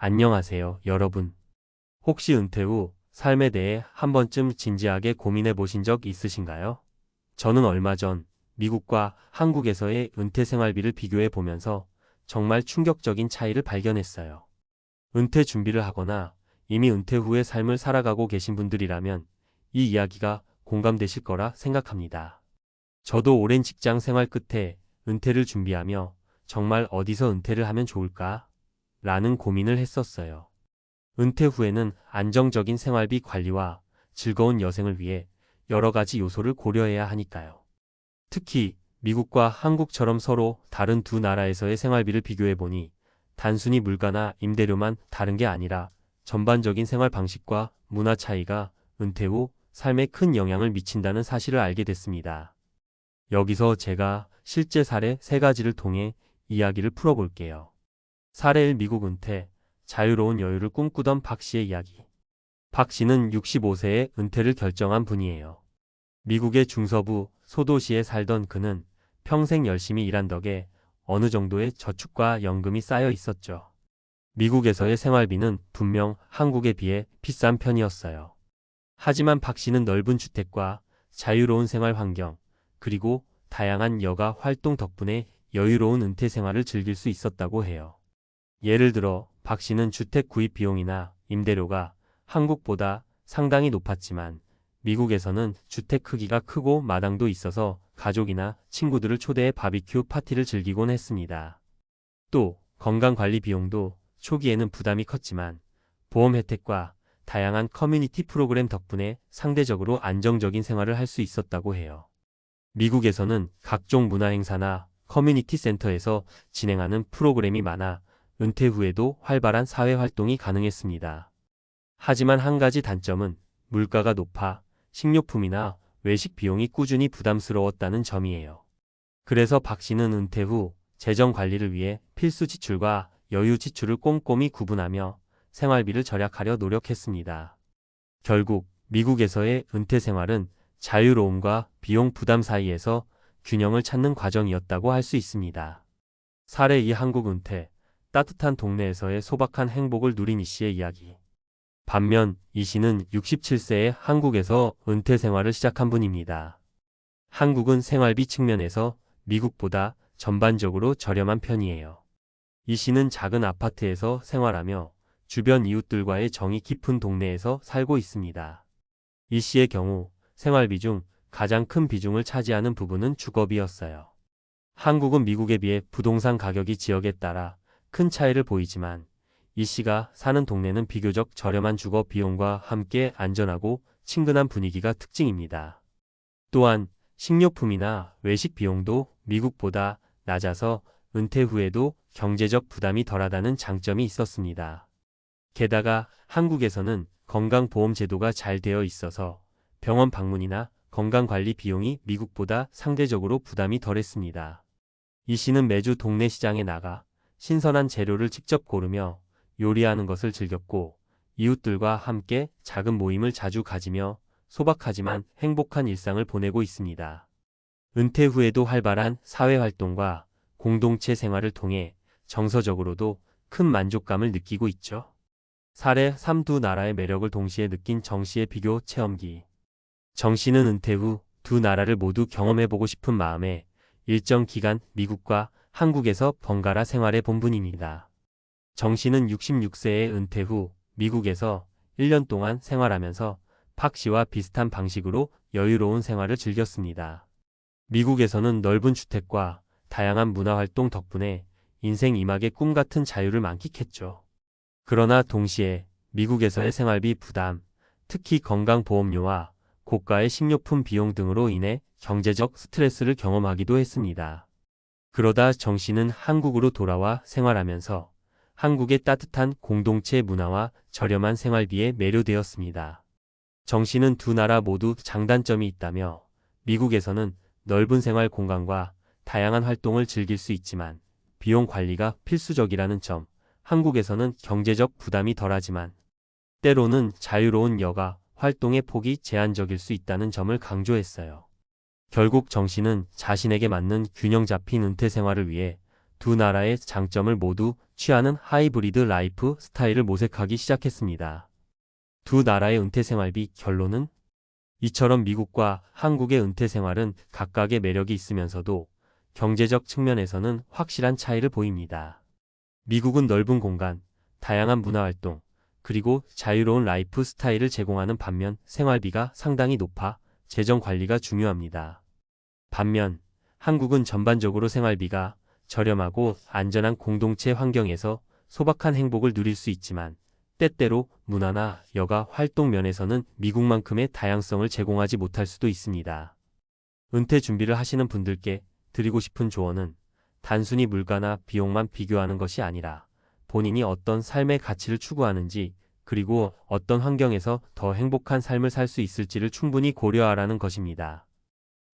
안녕하세요, 여러분. 혹시 은퇴 후 삶에 대해 한 번쯤 진지하게 고민해 보신 적 있으신가요? 저는 얼마 전 미국과 한국에서의 은퇴 생활비를 비교해 보면서 정말 충격적인 차이를 발견했어요. 은퇴 준비를 하거나 이미 은퇴 후의 삶을 살아가고 계신 분들이라면 이 이야기가 공감되실 거라 생각합니다. 저도 오랜 직장 생활 끝에 은퇴를 준비하며 정말 어디서 은퇴를 하면 좋을까? 라는 고민을 했었어요. 은퇴 후에는 안정적인 생활비 관리와 즐거운 여생을 위해 여러 가지 요소를 고려해야 하니까요. 특히 미국과 한국처럼 서로 다른 두 나라에서의 생활비를 비교해 보니 단순히 물가나 임대료만 다른 게 아니라 전반적인 생활 방식과 문화 차이가 은퇴 후 삶에 큰 영향을 미친다는 사실을 알게 됐습니다. 여기서 제가 실제 사례 3가지를 통해 이야기를 풀어볼게요. 사례 1. 미국 은퇴, 자유로운 여유를 꿈꾸던 박 씨의 이야기. 박 씨는 65세에 은퇴를 결정한 분이에요. 미국의 중서부 소도시에 살던 그는 평생 열심히 일한 덕에 어느 정도의 저축과 연금이 쌓여 있었죠. 미국에서의 생활비는 분명 한국에 비해 비싼 편이었어요. 하지만 박 씨는 넓은 주택과 자유로운 생활 환경, 그리고 다양한 여가 활동 덕분에 여유로운 은퇴 생활을 즐길 수 있었다고 해요. 예를 들어 박 씨는 주택 구입 비용이나 임대료가 한국보다 상당히 높았지만 미국에서는 주택 크기가 크고 마당도 있어서 가족이나 친구들을 초대해 바비큐 파티를 즐기곤 했습니다. 또 건강관리 비용도 초기에는 부담이 컸지만 보험 혜택과 다양한 커뮤니티 프로그램 덕분에 상대적으로 안정적인 생활을 할 수 있었다고 해요. 미국에서는 각종 문화행사나 커뮤니티 센터에서 진행하는 프로그램이 많아 은퇴 후에도 활발한 사회활동이 가능했습니다. 하지만 한 가지 단점은 물가가 높아 식료품이나 외식 비용이 꾸준히 부담스러웠다는 점이에요. 그래서 박 씨는 은퇴 후 재정 관리를 위해 필수 지출과 여유 지출을 꼼꼼히 구분하며 생활비를 절약하려 노력했습니다. 결국 미국에서의 은퇴 생활은 자유로움과 비용 부담 사이에서 균형을 찾는 과정이었다고 할 수 있습니다. 사례 2. 한국 은퇴, 따뜻한 동네에서의 소박한 행복을 누린 이 씨의 이야기. 반면 이 씨는 67세에 한국에서 은퇴 생활을 시작한 분입니다. 한국은 생활비 측면에서 미국보다 전반적으로 저렴한 편이에요. 이 씨는 작은 아파트에서 생활하며 주변 이웃들과의 정이 깊은 동네에서 살고 있습니다. 이 씨의 경우 생활비 중 가장 큰 비중을 차지하는 부분은 주거비였어요. 한국은 미국에 비해 부동산 가격이 지역에 따라 큰 차이를 보이지만 이 씨가 사는 동네는 비교적 저렴한 주거 비용과 함께 안전하고 친근한 분위기가 특징입니다. 또한 식료품이나 외식 비용도 미국보다 낮아서 은퇴 후에도 경제적 부담이 덜하다는 장점이 있었습니다. 게다가 한국에서는 건강보험 제도가 잘 되어 있어서 병원 방문이나 건강관리 비용이 미국보다 상대적으로 부담이 덜했습니다. 이 씨는 매주 동네 시장에 나가 신선한 재료를 직접 고르며 요리하는 것을 즐겼고 이웃들과 함께 작은 모임을 자주 가지며 소박하지만 행복한 일상을 보내고 있습니다. 은퇴 후에도 활발한 사회활동과 공동체 생활을 통해 정서적으로도 큰 만족감을 느끼고 있죠. 사례 3. 두 나라의 매력을 동시에 느낀 정 씨의 비교 체험기. 정 씨는 은퇴 후 두 나라를 모두 경험해보고 싶은 마음에 일정 기간 미국과 한국에서 번갈아 생활해 본 분입니다. 정 씨는 66세에 은퇴 후 미국에서 1년 동안 생활하면서 박 씨와 비슷한 방식으로 여유로운 생활을 즐겼습니다. 미국에서는 넓은 주택과 다양한 문화활동 덕분에 인생 이막의 꿈 같은 자유를 만끽했죠. 그러나 동시에 미국에서의 생활비 부담, 특히 건강보험료와 고가의 식료품 비용 등으로 인해 경제적 스트레스를 경험하기도 했습니다. 그러다 정 씨는 한국으로 돌아와 생활하면서 한국의 따뜻한 공동체 문화와 저렴한 생활비에 매료되었습니다. 정 씨는 두 나라 모두 장단점이 있다며 미국에서는 넓은 생활 공간과 다양한 활동을 즐길 수 있지만 비용 관리가 필수적이라는 점, 한국에서는 경제적 부담이 덜하지만 때로는 자유로운 여가 활동의 폭이 제한적일 수 있다는 점을 강조했어요. 결국 정 씨는 자신에게 맞는 균형 잡힌 은퇴 생활을 위해 두 나라의 장점을 모두 취하는 하이브리드 라이프 스타일을 모색하기 시작했습니다. 두 나라의 은퇴 생활비 결론은? 이처럼 미국과 한국의 은퇴 생활은 각각의 매력이 있으면서도 경제적 측면에서는 확실한 차이를 보입니다. 미국은 넓은 공간, 다양한 문화활동, 그리고 자유로운 라이프 스타일을 제공하는 반면 생활비가 상당히 높아 재정 관리가 중요합니다. 반면 한국은 전반적으로 생활비가 저렴하고 안전한 공동체 환경에서 소박한 행복을 누릴 수 있지만 때때로 문화나 여가 활동 면에서는 미국만큼의 다양성을 제공하지 못할 수도 있습니다. 은퇴 준비를 하시는 분들께 드리고 싶은 조언은 단순히 물가나 비용만 비교하는 것이 아니라 본인이 어떤 삶의 가치를 추구하는지 그리고 어떤 환경에서 더 행복한 삶을 살 수 있을지를 충분히 고려하라는 것입니다.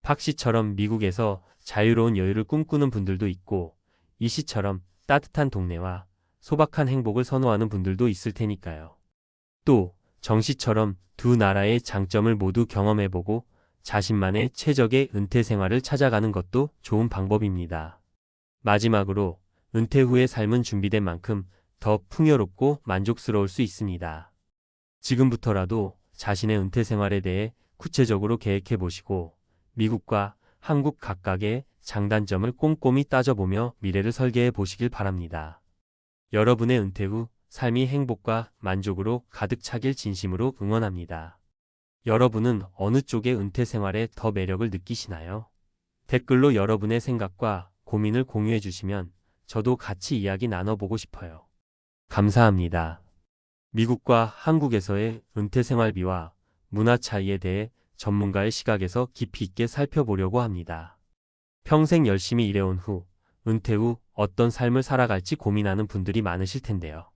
박 씨처럼 미국에서 자유로운 여유를 꿈꾸는 분들도 있고 이 씨처럼 따뜻한 동네와 소박한 행복을 선호하는 분들도 있을 테니까요. 또 정 씨처럼 두 나라의 장점을 모두 경험해보고 자신만의 최적의 은퇴 생활을 찾아가는 것도 좋은 방법입니다. 마지막으로 은퇴 후의 삶은 준비된 만큼 더 풍요롭고 만족스러울 수 있습니다. 지금부터라도 자신의 은퇴 생활에 대해 구체적으로 계획해 보시고 미국과 한국 각각의 장단점을 꼼꼼히 따져보며 미래를 설계해 보시길 바랍니다. 여러분의 은퇴 후 삶이 행복과 만족으로 가득 차길 진심으로 응원합니다. 여러분은 어느 쪽의 은퇴 생활에 더 매력을 느끼시나요? 댓글로 여러분의 생각과 고민을 공유해 주시면 저도 같이 이야기 나눠보고 싶어요. 감사합니다. 미국과 한국에서의 은퇴 생활비와 문화 차이에 대해 전문가의 시각에서 깊이 있게 살펴보려고 합니다. 평생 열심히 일해온 후, 은퇴 후 어떤 삶을 살아갈지 고민하는 분들이 많으실 텐데요.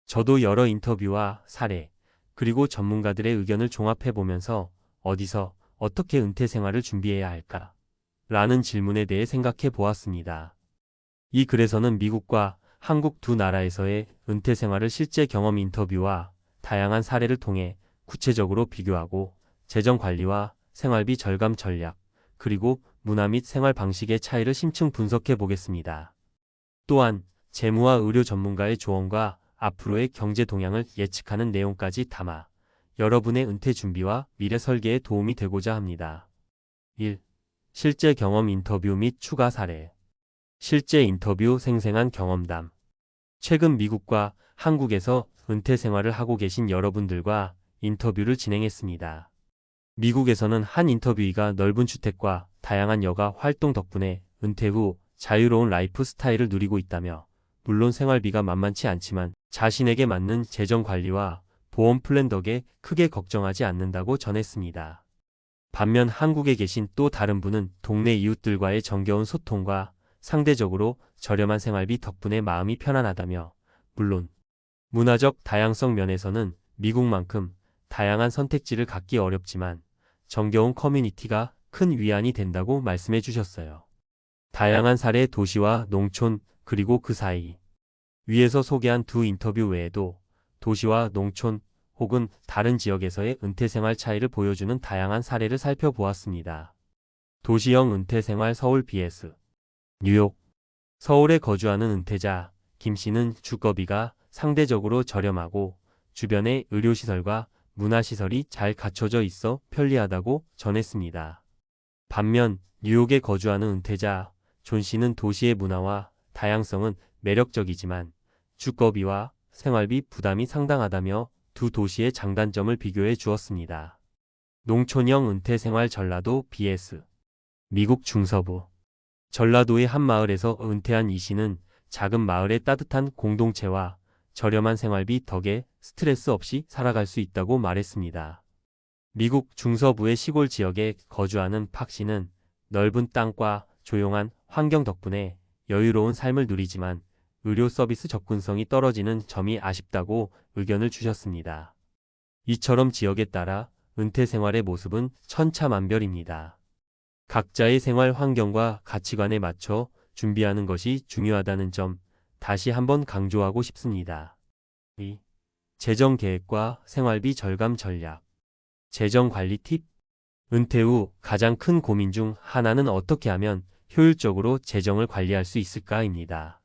저도 여러 인터뷰와 사례, 그리고 전문가들의 의견을 종합해보면서 어디서 어떻게 은퇴 생활을 준비해야 할까? 라는 질문에 대해 생각해 보았습니다. 이 글에서는 미국과 한국 두 나라에서의 은퇴 생활을 실제 경험 인터뷰와 다양한 사례를 통해 구체적으로 비교하고 재정 관리와 생활비 절감 전략, 그리고 문화 및 생활 방식의 차이를 심층 분석해 보겠습니다. 또한 재무와 의료 전문가의 조언과 앞으로의 경제 동향을 예측하는 내용까지 담아 여러분의 은퇴 준비와 미래 설계에 도움이 되고자 합니다. 1. 실제 경험 인터뷰 및 추가 사례. 실제 인터뷰 생생한 경험담. 최근 미국과 한국에서 은퇴 생활을 하고 계신 여러분들과 인터뷰를 진행했습니다. 미국에서는 한 인터뷰이가 넓은 주택과 다양한 여가 활동 덕분에 은퇴 후 자유로운 라이프 스타일을 누리고 있다며 물론 생활비가 만만치 않지만 자신에게 맞는 재정 관리와 보험 플랜 덕에 크게 걱정하지 않는다고 전했습니다. 반면 한국에 계신 또 다른 분은 동네 이웃들과의 정겨운 소통과 상대적으로 저렴한 생활비 덕분에 마음이 편안하다며 물론 문화적 다양성 면에서는 미국만큼 다양한 선택지를 갖기 어렵지만 정겨운 커뮤니티가 큰 위안이 된다고 말씀해 주셨어요. 다양한 사례 도시와 농촌 그리고 그 사이. 위에서 소개한 두 인터뷰 외에도 도시와 농촌 혹은 다른 지역에서의 은퇴생활 차이를 보여주는 다양한 사례를 살펴보았습니다. 도시형 은퇴생활 서울 vs 뉴욕. 서울에 거주하는 은퇴자 김 씨는 주거비가 상대적으로 저렴하고 주변에 의료시설과 문화시설이 잘 갖춰져 있어 편리하다고 전했습니다. 반면 뉴욕에 거주하는 은퇴자 존 씨는 도시의 문화와 다양성은 매력적이지만 주거비와 생활비 부담이 상당하다며 두 도시의 장단점을 비교해 주었습니다. 농촌형 은퇴생활 전라도 vs 미국 중서부. 전라도의 한 마을에서 은퇴한 이 씨는 작은 마을의 따뜻한 공동체와 저렴한 생활비 덕에 스트레스 없이 살아갈 수 있다고 말했습니다. 미국 중서부의 시골 지역에 거주하는 팍 씨는 넓은 땅과 조용한 환경 덕분에 여유로운 삶을 누리지만 의료 서비스 접근성이 떨어지는 점이 아쉽다고 의견을 주셨습니다. 이처럼 지역에 따라 은퇴 생활의 모습은 천차만별입니다. 각자의 생활 환경과 가치관에 맞춰 준비하는 것이 중요하다는 점 다시 한번 강조하고 싶습니다. 2. 재정 계획과 생활비 절감 전략. 재정 관리 팁. 은퇴 후 가장 큰 고민 중 하나는 어떻게 하면 효율적으로 재정을 관리할 수 있을까입니다.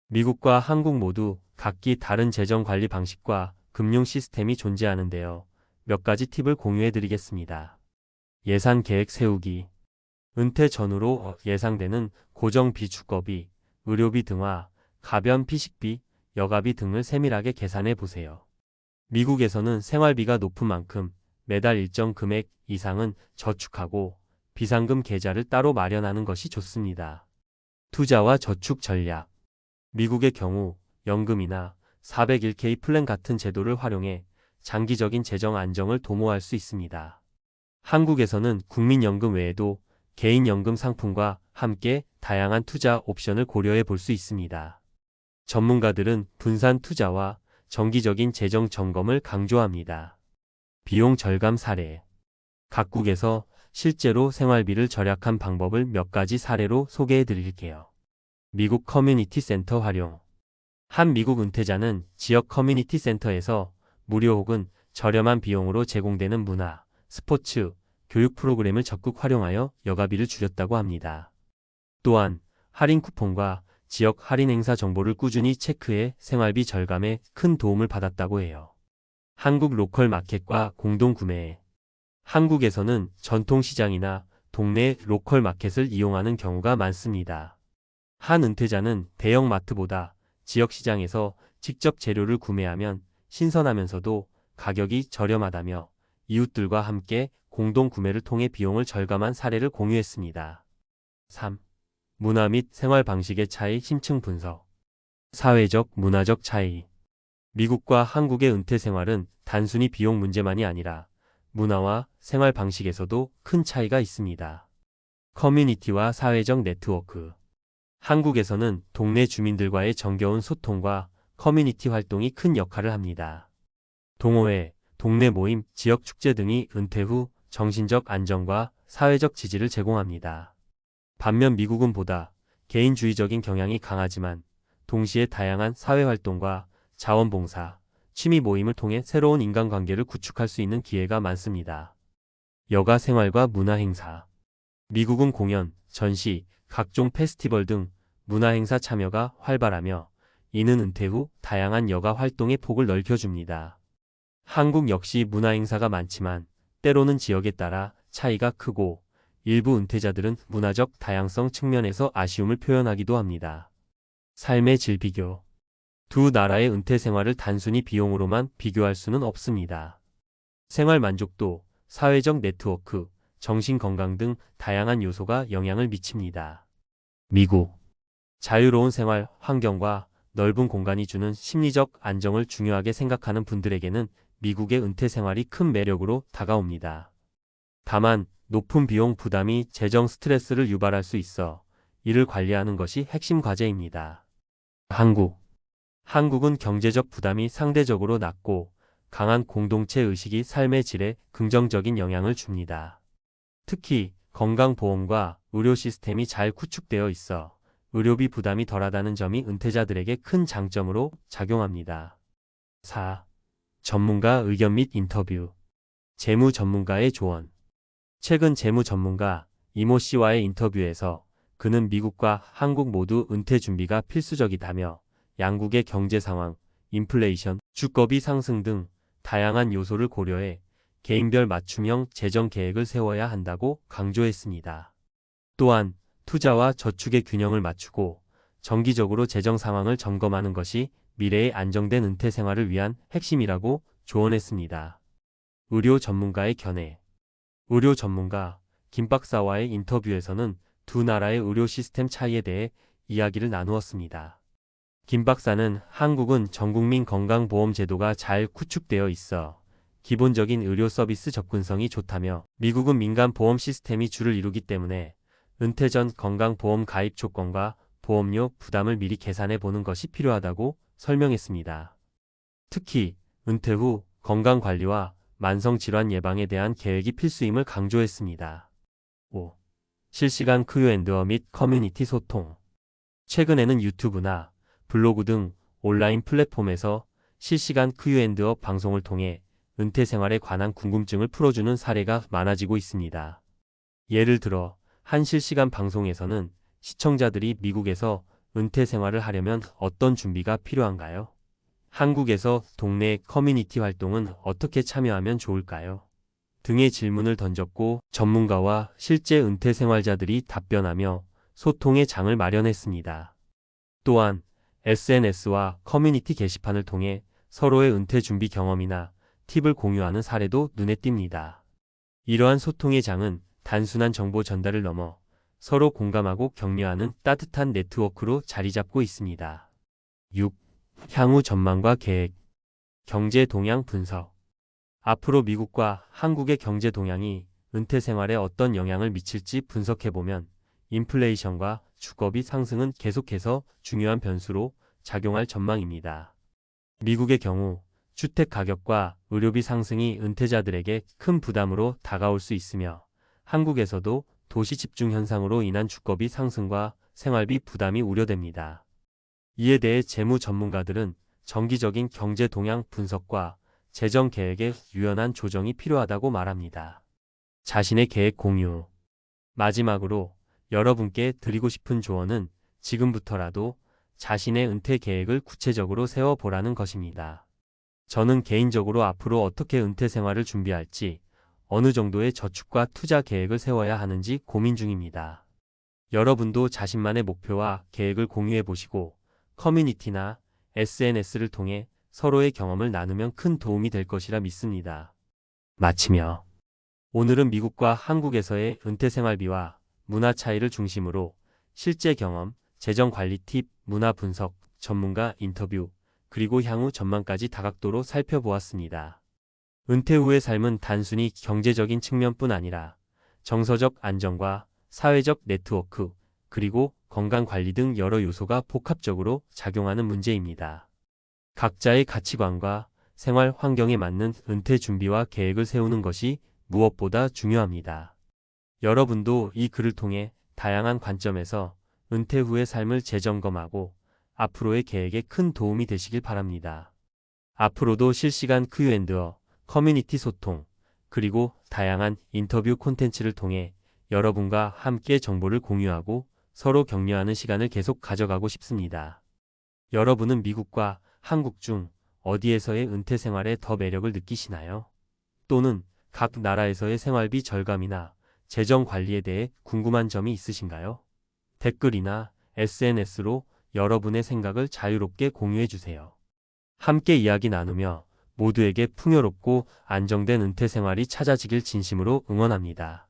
미국과 한국 모두 각기 다른 재정 관리 방식과 금융 시스템이 존재하는데요. 몇 가지 팁을 공유해 드리겠습니다. 예산 계획 세우기. 은퇴 전후로 예상되는 고정비, 주거비, 의료비 등과 가변 피식비, 여가비 등을 세밀하게 계산해 보세요. 미국에서는 생활비가 높은 만큼 매달 일정 금액 이상은 저축하고 비상금 계좌를 따로 마련하는 것이 좋습니다. 투자와 저축 전략. 미국의 경우 연금이나 401k 플랜 같은 제도를 활용해 장기적인 재정 안정을 도모할 수 있습니다. 한국에서는 국민연금 외에도 개인연금 상품과 함께 다양한 투자 옵션을 고려해 볼 수 있습니다. 전문가들은 분산 투자와 정기적인 재정 점검을 강조합니다. 비용 절감 사례. 각국에서 실제로 생활비를 절약한 방법을 몇 가지 사례로 소개해 드릴게요. 미국 커뮤니티 센터 활용. 한 미국 은퇴자는 지역 커뮤니티 센터에서 무료 혹은 저렴한 비용으로 제공되는 문화, 스포츠, 교육 프로그램을 적극 활용하여 여가비를 줄였다고 합니다. 또한 할인 쿠폰과 지역 할인 행사 정보를 꾸준히 체크해 생활비 절감에 큰 도움을 받았다고 해요. 한국 로컬 마켓과 공동 구매. 한국에서는 전통시장이나 동네 로컬 마켓을 이용하는 경우가 많습니다. 한 은퇴자는 대형 마트보다 지역시장에서 직접 재료를 구매하면 신선하면서도 가격이 저렴하다며 이웃들과 함께 공동 구매를 통해 비용을 절감한 사례를 공유했습니다. 3. 문화 및 생활 방식의 차이 심층 분석. 사회적, 문화적 차이. 미국과 한국의 은퇴 생활은 단순히 비용 문제만이 아니라 문화와 생활 방식에서도 큰 차이가 있습니다. 커뮤니티와 사회적 네트워크. 한국에서는 동네 주민들과의 정겨운 소통과 커뮤니티 활동이 큰 역할을 합니다. 동호회, 동네 모임, 지역 축제 등이 은퇴 후 정신적 안정과 사회적 지지를 제공합니다. 반면 미국은 보다 개인주의적인 경향이 강하지만 동시에 다양한 사회활동과 자원봉사, 취미 모임을 통해 새로운 인간관계를 구축할 수 있는 기회가 많습니다. 여가 생활과 문화 행사. 미국은 공연, 전시, 각종 페스티벌 등 문화행사 참여가 활발하며 이는 은퇴 후 다양한 여가 활동의 폭을 넓혀줍니다. 한국 역시 문화행사가 많지만 때로는 지역에 따라 차이가 크고 일부 은퇴자들은 문화적 다양성 측면에서 아쉬움을 표현하기도 합니다. 삶의 질 비교. 두 나라의 은퇴 생활을 단순히 비용으로만 비교할 수는 없습니다. 생활 만족도, 사회적 네트워크, 정신 건강 등 다양한 요소가 영향을 미칩니다. 미국. 자유로운 생활 환경과 넓은 공간이 주는 심리적 안정을 중요하게 생각하는 분들에게는 미국의 은퇴 생활이 큰 매력으로 다가옵니다. 다만 높은 비용 부담이 재정 스트레스를 유발할 수 있어 이를 관리하는 것이 핵심 과제입니다. 한국. 한국은 경제적 부담이 상대적으로 낮고 강한 공동체 의식이 삶의 질에 긍정적인 영향을 줍니다. 특히 건강보험과 의료 시스템이 잘 구축되어 있어 의료비 부담이 덜하다는 점이 은퇴자들에게 큰 장점으로 작용합니다. 4. 전문가 의견 및 인터뷰. 재무 전문가의 조언. 최근 재무 전문가 이모 씨와의 인터뷰에서 그는 미국과 한국 모두 은퇴 준비가 필수적이다며 양국의 경제 상황, 인플레이션, 주거비 상승 등 다양한 요소를 고려해 개인별 맞춤형 재정 계획을 세워야 한다고 강조했습니다. 또한 투자와 저축의 균형을 맞추고 정기적으로 재정 상황을 점검하는 것이 미래의 안정된 은퇴 생활을 위한 핵심이라고 조언했습니다. 의료 전문가의 견해. 의료 전문가 김 박사와의 인터뷰에서는 두 나라의 의료 시스템 차이에 대해 이야기를 나누었습니다. 김 박사는 한국은 전국민 건강보험 제도가 잘 구축되어 있어 기본적인 의료 서비스 접근성이 좋다며 미국은 민간 보험 시스템이 주를 이루기 때문에 은퇴 전 건강보험 가입 조건과 보험료 부담을 미리 계산해 보는 것이 필요하다고 설명했습니다. 특히 은퇴 후 건강관리와 만성질환 예방에 대한 계획이 필수임을 강조했습니다. 5. 실시간 Q&A 및 커뮤니티 소통. 최근에는 유튜브나 블로그 등 온라인 플랫폼에서 실시간 Q&A 방송을 통해 은퇴 생활에 관한 궁금증을 풀어주는 사례가 많아지고 있습니다. 예를 들어 한 실시간 방송에서는 시청자들이 미국에서 은퇴 생활을 하려면 어떤 준비가 필요한가요? 한국에서 동네 커뮤니티 활동은 어떻게 참여하면 좋을까요? 등의 질문을 던졌고 전문가와 실제 은퇴 생활자들이 답변하며 소통의 장을 마련했습니다. 또한 SNS와 커뮤니티 게시판을 통해 서로의 은퇴 준비 경험이나 팁을 공유하는 사례도 눈에 띕니다. 이러한 소통의 장은 단순한 정보 전달을 넘어 서로 공감하고 격려하는 따뜻한 네트워크로 자리 잡고 있습니다. 6. 향후 전망과 계획. 경제 동향 분석. 앞으로 미국과 한국의 경제 동향이 은퇴 생활에 어떤 영향을 미칠지 분석해보면 인플레이션과 주거비 상승은 계속해서 중요한 변수로 작용할 전망입니다. 미국의 경우 주택 가격과 의료비 상승이 은퇴자들에게 큰 부담으로 다가올 수 있으며 한국에서도 도시 집중 현상으로 인한 주거비 상승과 생활비 부담이 우려됩니다. 이에 대해 재무 전문가들은 정기적인 경제 동향 분석과 재정 계획의 유연한 조정이 필요하다고 말합니다. 자신의 계획 공유. 마지막으로 여러분께 드리고 싶은 조언은 지금부터라도 자신의 은퇴 계획을 구체적으로 세워보라는 것입니다. 저는 개인적으로 앞으로 어떻게 은퇴 생활을 준비할지, 어느 정도의 저축과 투자 계획을 세워야 하는지 고민 중입니다. 여러분도 자신만의 목표와 계획을 공유해 보시고 커뮤니티나 SNS를 통해 서로의 경험을 나누면 큰 도움이 될 것이라 믿습니다. 마치며 오늘은 미국과 한국에서의 은퇴 생활비와 문화 차이를 중심으로 실제 경험, 재정 관리 팁, 문화 분석, 전문가 인터뷰, 그리고 향후 전망까지 다각도로 살펴보았습니다. 은퇴 후의 삶은 단순히 경제적인 측면뿐 아니라 정서적 안정과 사회적 네트워크, 그리고 건강 관리 등 여러 요소가 복합적으로 작용하는 문제입니다. 각자의 가치관과 생활 환경에 맞는 은퇴 준비와 계획을 세우는 것이 무엇보다 중요합니다. 여러분도 이 글을 통해 다양한 관점에서 은퇴 후의 삶을 재점검하고 앞으로의 계획에 큰 도움이 되시길 바랍니다. 앞으로도 실시간 Q&A, 커뮤니티 소통, 그리고 다양한 인터뷰 콘텐츠를 통해 여러분과 함께 정보를 공유하고 서로 격려하는 시간을 계속 가져가고 싶습니다. 여러분은 미국과 한국 중 어디에서의 은퇴 생활에 더 매력을 느끼시나요? 또는 각 나라에서의 생활비 절감이나 재정 관리에 대해 궁금한 점이 있으신가요? 댓글이나 SNS로 여러분의 생각을 자유롭게 공유해 주세요. 함께 이야기 나누며 모두에게 풍요롭고 안정된 은퇴 생활이 찾아지길 진심으로 응원합니다.